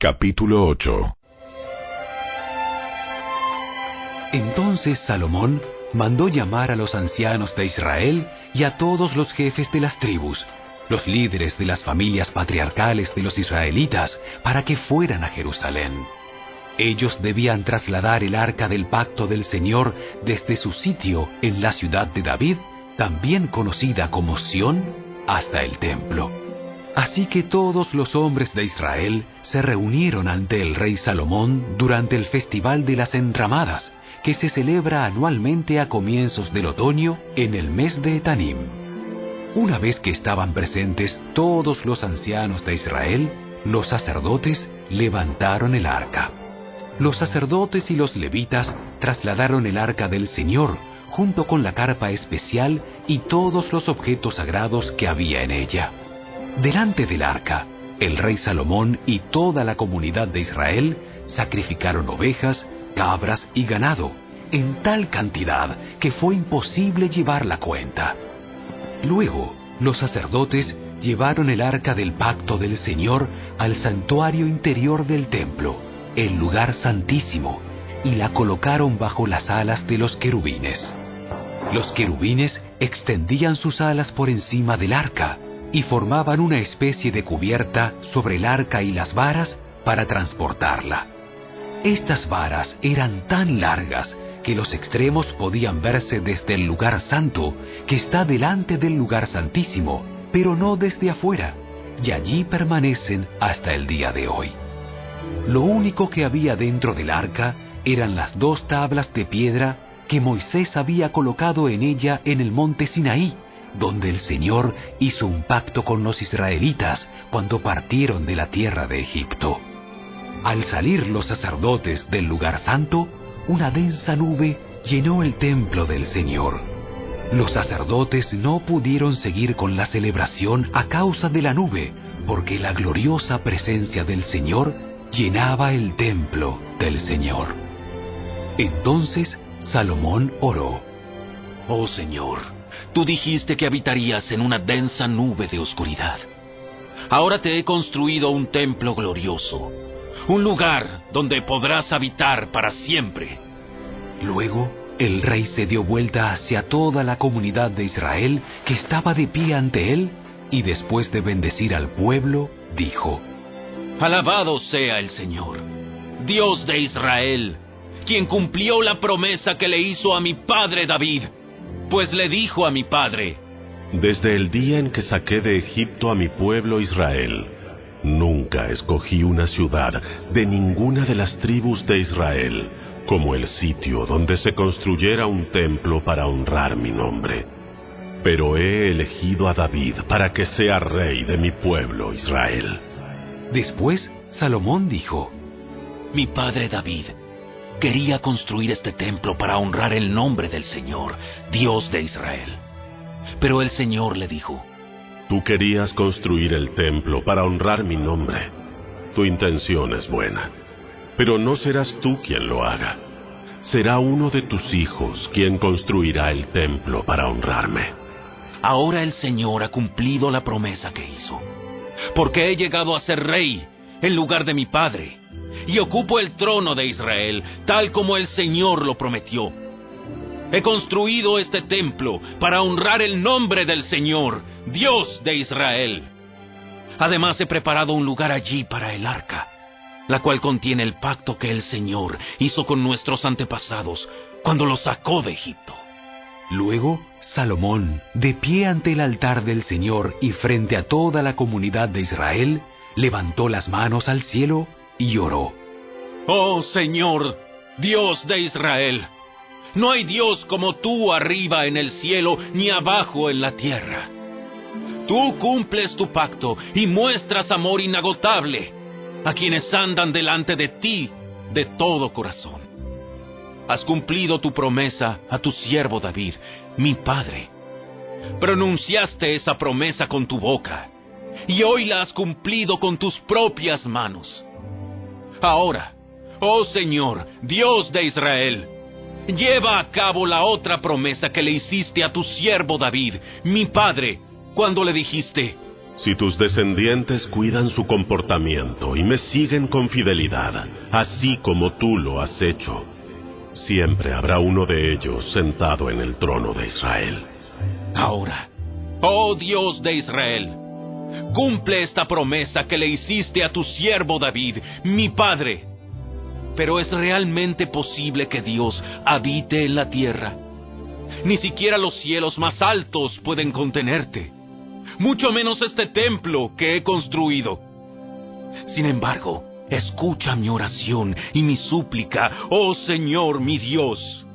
Capítulo 8. Entonces Salomón mandó llamar a los ancianos de Israel y a todos los jefes de las tribus, los líderes de las familias patriarcales de los israelitas, para que fueran a Jerusalén. Ellos debían trasladar el arca del pacto del Señor desde su sitio en la ciudad de David, también conocida como Sión, hasta el templo. Así que todos los hombres de Israel se reunieron ante el rey Salomón durante el Festival de las Enramadas, que se celebra anualmente a comienzos del otoño en el mes de Etanim. Una vez que estaban presentes todos los ancianos de Israel, los sacerdotes levantaron el arca. Los sacerdotes y los levitas trasladaron el arca del Señor, junto con la carpa especial y todos los objetos sagrados que había en ella. Delante del arca, el rey Salomón y toda la comunidad de Israel sacrificaron ovejas, cabras y ganado, en tal cantidad que fue imposible llevar la cuenta. Luego, los sacerdotes llevaron el arca del pacto del Señor al santuario interior del templo, el lugar santísimo, y la colocaron bajo las alas de los querubines. Los querubines extendían sus alas por encima del arca y formaban una especie de cubierta sobre el arca y las varas para transportarla. Estas varas eran tan largas que los extremos podían verse desde el lugar santo, que está delante del lugar santísimo, pero no desde afuera, y allí permanecen hasta el día de hoy. Lo único que había dentro del arca eran las 2 tablas de piedra que Moisés había colocado en ella en el monte Sinaí, donde el Señor hizo un pacto con los israelitas cuando partieron de la tierra de Egipto. Al salir los sacerdotes del lugar santo, una densa nube llenó el templo del Señor. Los sacerdotes no pudieron seguir con la celebración a causa de la nube, porque la gloriosa presencia del Señor llenaba el templo del Señor. Entonces Salomón oró: Oh Señor, tú dijiste que habitarías en una densa nube de oscuridad. Ahora te he construido un templo glorioso, un lugar donde podrás habitar para siempre. Luego, el rey se dio vuelta hacia toda la comunidad de Israel que estaba de pie ante él, y después de bendecir al pueblo, dijo: Alabado sea el Señor, Dios de Israel, quien cumplió la promesa que le hizo a mi padre David, pues le dijo a mi padre: Desde el día en que saqué de Egipto a mi pueblo Israel, nunca escogí una ciudad de ninguna de las tribus de Israel como el sitio donde se construyera un templo para honrar mi nombre. Pero he elegido a David para que sea rey de mi pueblo Israel. Después, Salomón dijo: Mi padre David quería construir este templo para honrar el nombre del Señor, Dios de Israel. Pero el Señor le dijo: Tú querías construir el templo para honrar mi nombre. Tu intención es buena, pero no serás tú quien lo haga. Será uno de tus hijos quien construirá el templo para honrarme. Ahora el Señor ha cumplido la promesa que hizo, porque he llegado a ser rey en lugar de mi padre, y ocupo el trono de Israel, tal como el Señor lo prometió. He construido este templo para honrar el nombre del Señor, Dios de Israel. Además he preparado un lugar allí para el arca, la cual contiene el pacto que el Señor hizo con nuestros antepasados cuando los sacó de Egipto. Luego, Salomón, de pie ante el altar del Señor y frente a toda la comunidad de Israel, levantó las manos al cielo y oró: Oh Señor, Dios de Israel, no hay Dios como tú arriba en el cielo ni abajo en la tierra. Tú cumples tu pacto y muestras amor inagotable a quienes andan delante de ti de todo corazón. Has cumplido tu promesa a tu siervo David, mi padre. Pronunciaste esa promesa con tu boca, y hoy la has cumplido con tus propias manos. Ahora, oh Señor, Dios de Israel, lleva a cabo la otra promesa que le hiciste a tu siervo David, mi padre, cuando le dijiste: Si tus descendientes cuidan su comportamiento y me siguen con fidelidad, así como tú lo has hecho, siempre habrá uno de ellos sentado en el trono de Israel. Ahora, oh Dios de Israel, cumple esta promesa que le hiciste a tu siervo David, mi padre. Pero ¿es realmente posible que Dios habite en la tierra? Ni siquiera los cielos más altos pueden contenerte, mucho menos este templo que he construido. Sin embargo, escucha mi oración y mi súplica, oh Señor mi Dios.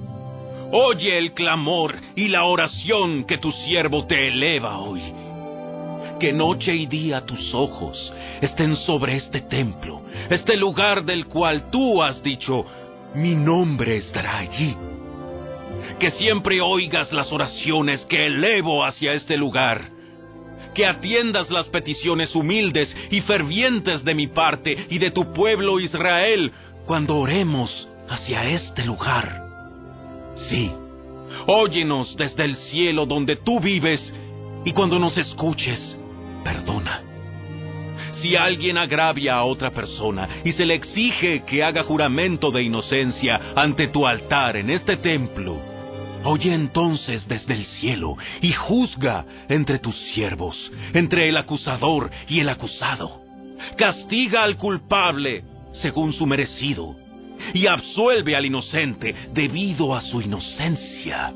Oye el clamor y la oración que tu siervo te eleva hoy. Que noche y día tus ojos estén sobre este templo, este lugar del cual tú has dicho, mi nombre estará allí. Que siempre oigas las oraciones que elevo hacia este lugar. Que atiendas las peticiones humildes y fervientes de mi parte y de tu pueblo Israel cuando oremos hacia este lugar. Sí, óyenos desde el cielo donde tú vives y cuando nos escuches, perdona. Si alguien agravia a otra persona y se le exige que haga juramento de inocencia ante tu altar en este templo, oye entonces desde el cielo y juzga entre tus siervos, entre el acusador y el acusado. Castiga al culpable según su merecido y absuelve al inocente debido a su inocencia.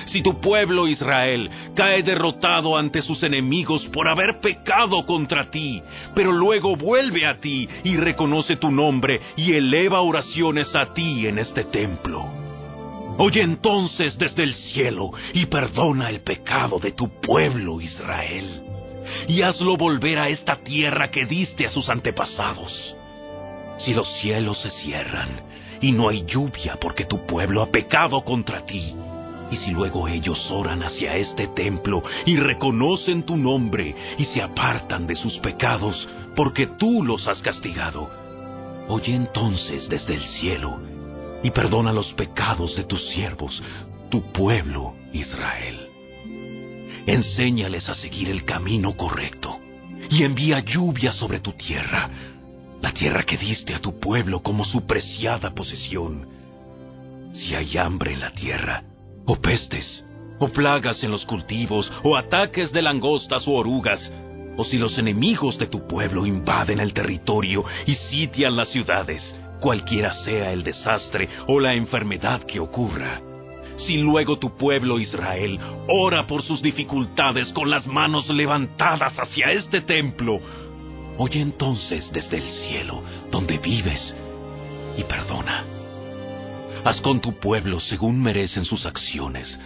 Si tu pueblo Israel cae derrotado ante sus enemigos por haber pecado contra ti, pero luego vuelve a ti y reconoce tu nombre y eleva oraciones a ti en este templo, oye entonces desde el cielo y perdona el pecado de tu pueblo Israel, y hazlo volver a esta tierra que diste a sus antepasados. Si los cielos se cierran y no hay lluvia porque tu pueblo ha pecado contra ti, y si luego ellos oran hacia este templo y reconocen tu nombre y se apartan de sus pecados porque tú los has castigado, oye entonces desde el cielo y perdona los pecados de tus siervos, tu pueblo Israel. Enséñales a seguir el camino correcto y envía lluvia sobre tu tierra, la tierra que diste a tu pueblo como su preciada posesión. Si hay hambre en la tierra, o pestes, o plagas en los cultivos, o ataques de langostas o orugas, o si los enemigos de tu pueblo invaden el territorio y sitian las ciudades, cualquiera sea el desastre o la enfermedad que ocurra. Si luego tu pueblo Israel ora por sus dificultades con las manos levantadas hacia este templo, oye entonces desde el cielo donde vives y perdona. Haz con tu pueblo según merecen sus acciones,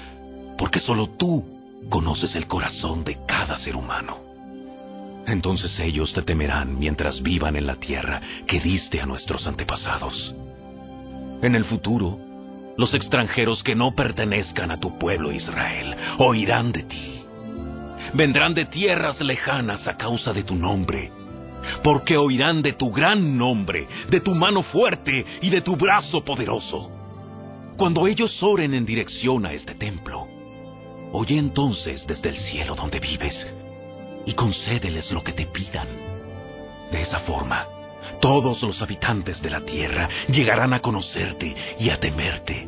porque solo tú conoces el corazón de cada ser humano. Entonces ellos te temerán mientras vivan en la tierra que diste a nuestros antepasados. En el futuro, los extranjeros que no pertenezcan a tu pueblo Israel oirán de ti. Vendrán de tierras lejanas a causa de tu nombre, porque oirán de tu gran nombre, de tu mano fuerte y de tu brazo poderoso. Cuando ellos oren en dirección a este templo, oye entonces desde el cielo donde vives y concédeles lo que te pidan. De esa forma, todos los habitantes de la tierra llegarán a conocerte y a temerte,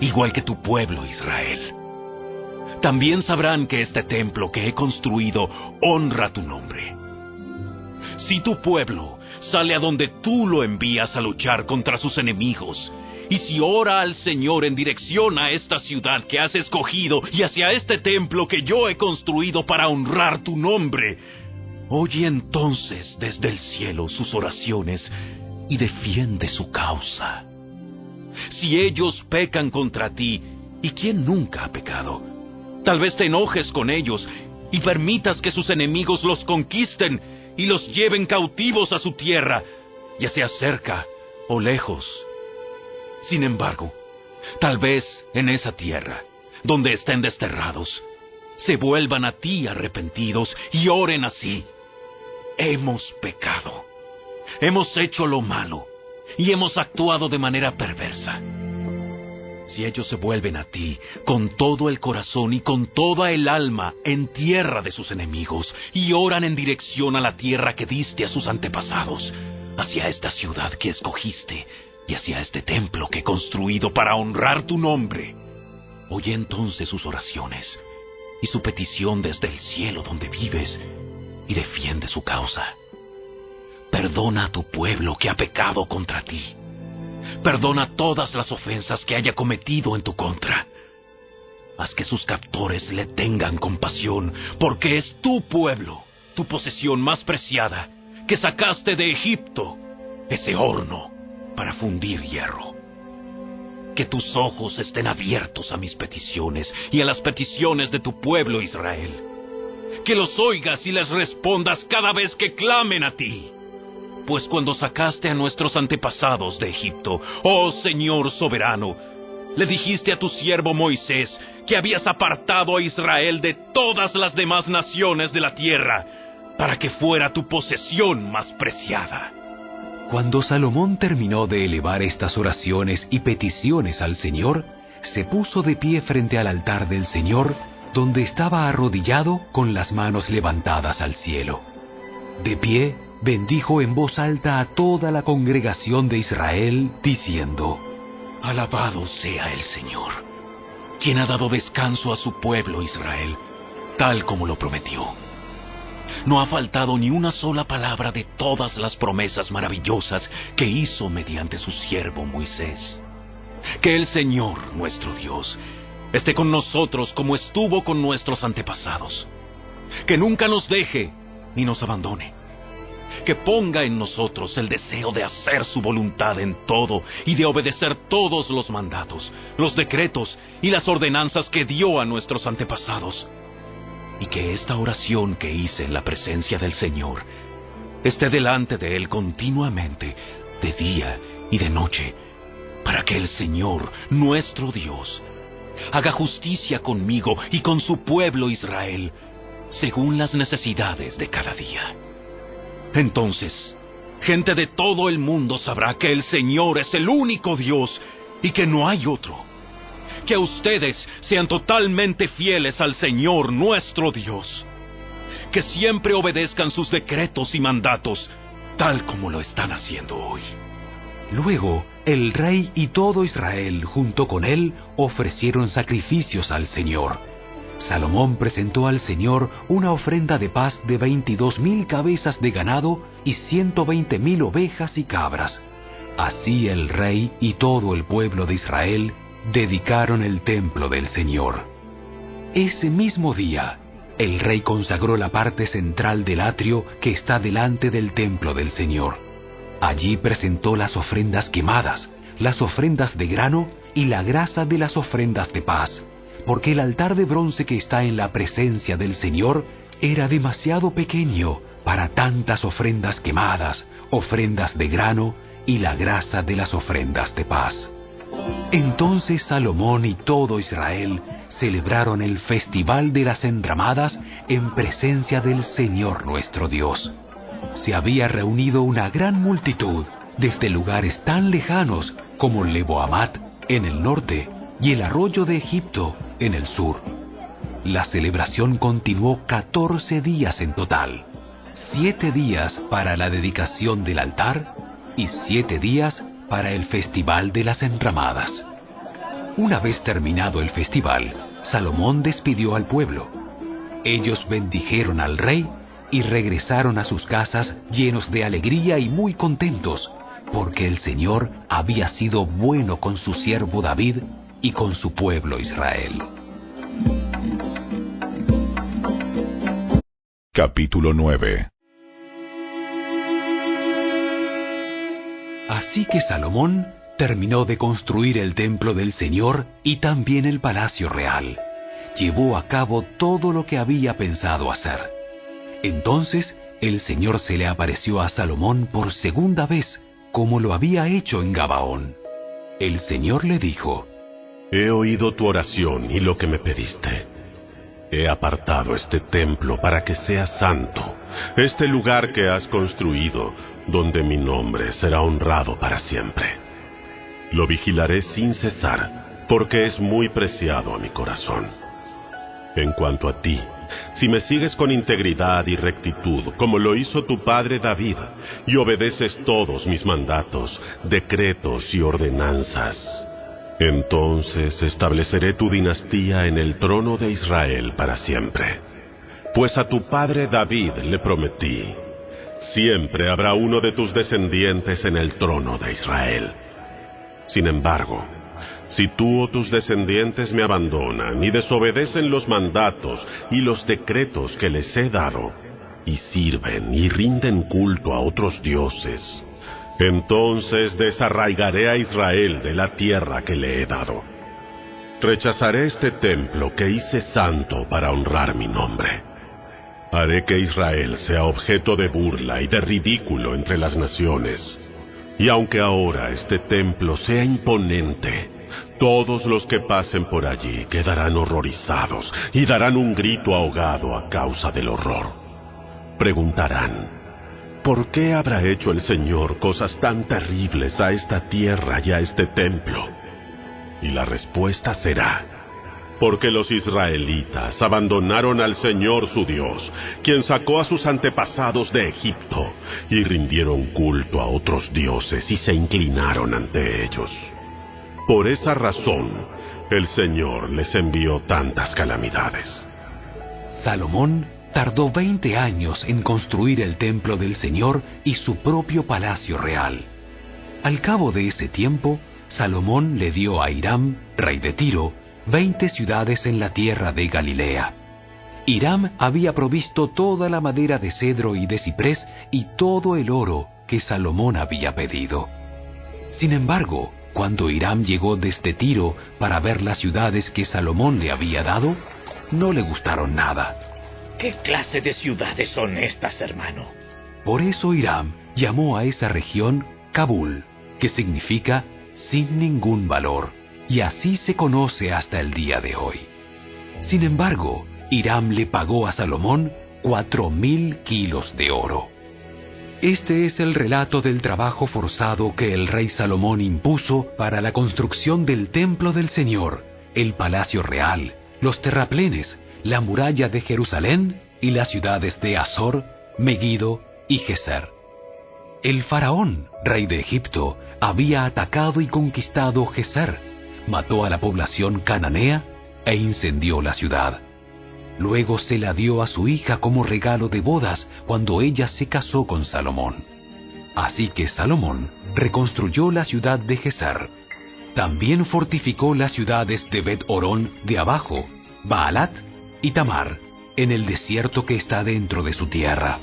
igual que tu pueblo Israel. También sabrán que este templo que he construido honra tu nombre. Si tu pueblo sale a donde tú lo envías a luchar contra sus enemigos, y si ora al Señor en dirección a esta ciudad que has escogido y hacia este templo que yo he construido para honrar tu nombre, oye entonces desde el cielo sus oraciones y defiende su causa. Si ellos pecan contra ti, ¿y quién nunca ha pecado? Tal vez te enojes con ellos y permitas que sus enemigos los conquisten y los lleven cautivos a su tierra, ya sea cerca o lejos. Sin embargo, tal vez en esa tierra, donde estén desterrados, se vuelvan a ti arrepentidos y oren así: hemos pecado, hemos hecho lo malo y hemos actuado de manera perversa. Si ellos se vuelven a ti con todo el corazón y con toda el alma en tierra de sus enemigos y oran en dirección a la tierra que diste a sus antepasados, hacia esta ciudad que escogiste y hacia este templo que he construido para honrar tu nombre, oye entonces sus oraciones y su petición desde el cielo donde vives y defiende su causa. Perdona a tu pueblo que ha pecado contra ti. Perdona todas las ofensas que haya cometido en tu contra. Haz que sus captores le tengan compasión, porque es tu pueblo, tu posesión más preciada, que sacaste de Egipto, ese horno para fundir hierro. Que tus ojos estén abiertos a mis peticiones y a las peticiones de tu pueblo Israel. Que los oigas y les respondas cada vez que clamen a ti. Pues cuando sacaste a nuestros antepasados de Egipto, oh Señor soberano, le dijiste a tu siervo Moisés que habías apartado a Israel de todas las demás naciones de la tierra, para que fuera tu posesión más preciada. Cuando Salomón terminó de elevar estas oraciones y peticiones al Señor, se puso de pie frente al altar del Señor, donde estaba arrodillado con las manos levantadas al cielo. De pie, bendijo en voz alta a toda la congregación de Israel, diciendo: Alabado sea el Señor, quien ha dado descanso a su pueblo Israel, tal como lo prometió. No ha faltado ni una sola palabra de todas las promesas maravillosas que hizo mediante su siervo Moisés. Que el Señor, nuestro Dios, esté con nosotros como estuvo con nuestros antepasados. Que nunca nos deje ni nos abandone. Que ponga en nosotros el deseo de hacer su voluntad en todo y de obedecer todos los mandatos, los decretos y las ordenanzas que dio a nuestros antepasados. Y que esta oración que hice en la presencia del Señor esté delante de Él continuamente, de día y de noche, para que el Señor, nuestro Dios, haga justicia conmigo y con su pueblo Israel, según las necesidades de cada día. Entonces, gente de todo el mundo sabrá que el Señor es el único Dios y que no hay otro. Que ustedes sean totalmente fieles al Señor nuestro Dios. Que siempre obedezcan sus decretos y mandatos, tal como lo están haciendo hoy. Luego, el rey y todo Israel, junto con él, ofrecieron sacrificios al Señor. Salomón presentó al Señor una ofrenda de paz de 22,000 cabezas de ganado y 120,000 ovejas y cabras. Así el rey y todo el pueblo de Israel dedicaron el templo del Señor. Ese mismo día, el rey consagró la parte central del atrio que está delante del templo del Señor. Allí presentó las ofrendas quemadas, las ofrendas de grano y la grasa de las ofrendas de paz, porque el altar de bronce que está en la presencia del Señor era demasiado pequeño para tantas ofrendas quemadas, ofrendas de grano y la grasa de las ofrendas de paz. Entonces Salomón y todo Israel celebraron el festival de las enramadas en presencia del Señor nuestro Dios. Se había reunido una gran multitud desde lugares tan lejanos como Lebo-Hamat en el norte y el arroyo de Egipto en el sur. La celebración continuó 14 días en total, 7 días para la dedicación del altar y 7 días para el festival de las enramadas. Una vez terminado el festival, Salomón despidió al pueblo. Ellos bendijeron al rey y regresaron a sus casas llenos de alegría y muy contentos, porque el Señor había sido bueno con su siervo David y con su pueblo Israel. Capítulo 9. Así que Salomón terminó de construir el templo del Señor y también el palacio real. Llevó a cabo todo lo que había pensado hacer. Entonces el Señor se le apareció a Salomón por segunda vez, como lo había hecho en Gabaón. El Señor le dijo: He oído tu oración y lo que me pediste. He apartado este templo para que sea santo, este lugar que has construido, donde mi nombre será honrado para siempre. Lo vigilaré sin cesar, porque es muy preciado a mi corazón. En cuanto a ti, si me sigues con integridad y rectitud, como lo hizo tu padre David, y obedeces todos mis mandatos, decretos y ordenanzas, entonces estableceré tu dinastía en el trono de Israel para siempre. Pues a tu padre David le prometí: siempre habrá uno de tus descendientes en el trono de Israel. Sin embargo, si tú o tus descendientes me abandonan y desobedecen los mandatos y los decretos que les he dado, y sirven y rinden culto a otros dioses, entonces desarraigaré a Israel de la tierra que le he dado. Rechazaré este templo que hice santo para honrar mi nombre. Haré que Israel sea objeto de burla y de ridículo entre las naciones. Y aunque ahora este templo sea imponente, todos los que pasen por allí quedarán horrorizados y darán un grito ahogado a causa del horror. Preguntarán: ¿por qué habrá hecho el Señor cosas tan terribles a esta tierra y a este templo? Y la respuesta será: porque los israelitas abandonaron al Señor su Dios, quien sacó a sus antepasados de Egipto, y rindieron culto a otros dioses y se inclinaron ante ellos. Por esa razón, el Señor les envió tantas calamidades. Salomón tardó 20 años en construir el templo del Señor y su propio palacio real. Al cabo de ese tiempo, Salomón le dio a Hiram, rey de Tiro, 20 ciudades en la tierra de Galilea. Hiram había provisto toda la madera de cedro y de ciprés y todo el oro que Salomón había pedido. Sin embargo, cuando Hiram llegó desde Tiro para ver las ciudades que Salomón le había dado, no le gustaron nada. ¿Qué clase de ciudades son estas, hermano? Por eso Hiram llamó a esa región Kabul, que significa sin ningún valor, y así se conoce hasta el día de hoy. Sin embargo, Hiram le pagó a Salomón 4.000 kilos de oro. Este es el relato del trabajo forzado que el rey Salomón impuso para la construcción del templo del Señor, el palacio real, los terraplenes, la muralla de Jerusalén y las ciudades de Azor, Megido y Geser. El faraón, rey de Egipto, había atacado y conquistado Geser, mató a la población cananea e incendió la ciudad. Luego se la dio a su hija como regalo de bodas cuando ella se casó con Salomón. Así que Salomón reconstruyó la ciudad de Geser. También fortificó las ciudades de Bet-Orón de abajo, Baalat y Tamar, en el desierto que está dentro de su tierra.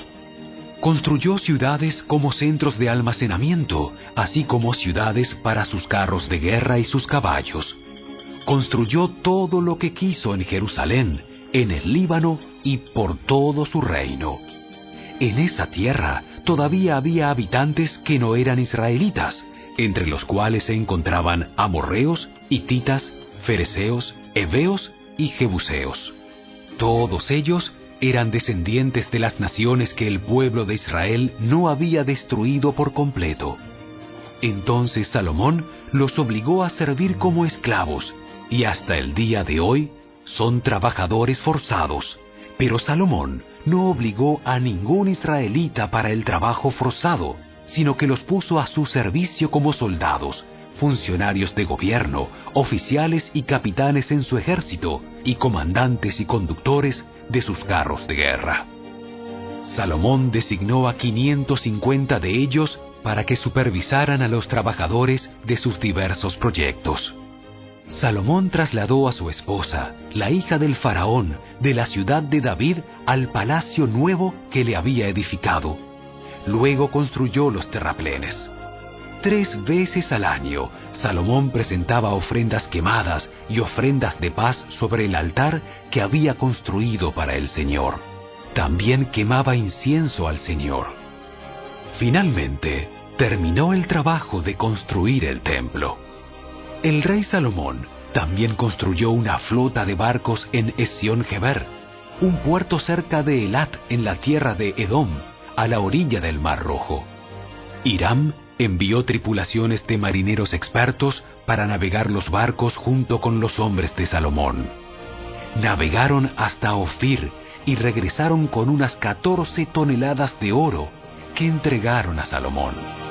Construyó ciudades como centros de almacenamiento, así como ciudades para sus carros de guerra y sus caballos. Construyó todo lo que quiso en Jerusalén, en el Líbano y por todo su reino. En esa tierra todavía había habitantes que no eran israelitas, entre los cuales se encontraban amorreos, hititas, fereceos, heveos y jebuseos. Todos ellos eran descendientes de las naciones que el pueblo de Israel no había destruido por completo. Entonces Salomón los obligó a servir como esclavos, y hasta el día de hoy son trabajadores forzados. Pero Salomón no obligó a ningún israelita para el trabajo forzado, sino que los puso a su servicio como soldados, funcionarios de gobierno, oficiales y capitanes en su ejército, y comandantes y conductores de sus carros de guerra. Salomón designó a 550 de ellos para que supervisaran a los trabajadores de sus diversos proyectos. Salomón trasladó a su esposa, la hija del faraón, de la ciudad de David al palacio nuevo que le había edificado. Luego construyó los terraplenes. 3 veces al año, Salomón presentaba ofrendas quemadas y ofrendas de paz sobre el altar que había construido para el Señor. También quemaba incienso al Señor. Finalmente, terminó el trabajo de construir el templo. El rey Salomón también construyó una flota de barcos en Esión-Geber, un puerto cerca de Elat en la tierra de Edom, a la orilla del Mar Rojo. Hiram envió tripulaciones de marineros expertos para navegar los barcos junto con los hombres de Salomón. Navegaron hasta Ofir y regresaron con unas 14 toneladas de oro que entregaron a Salomón.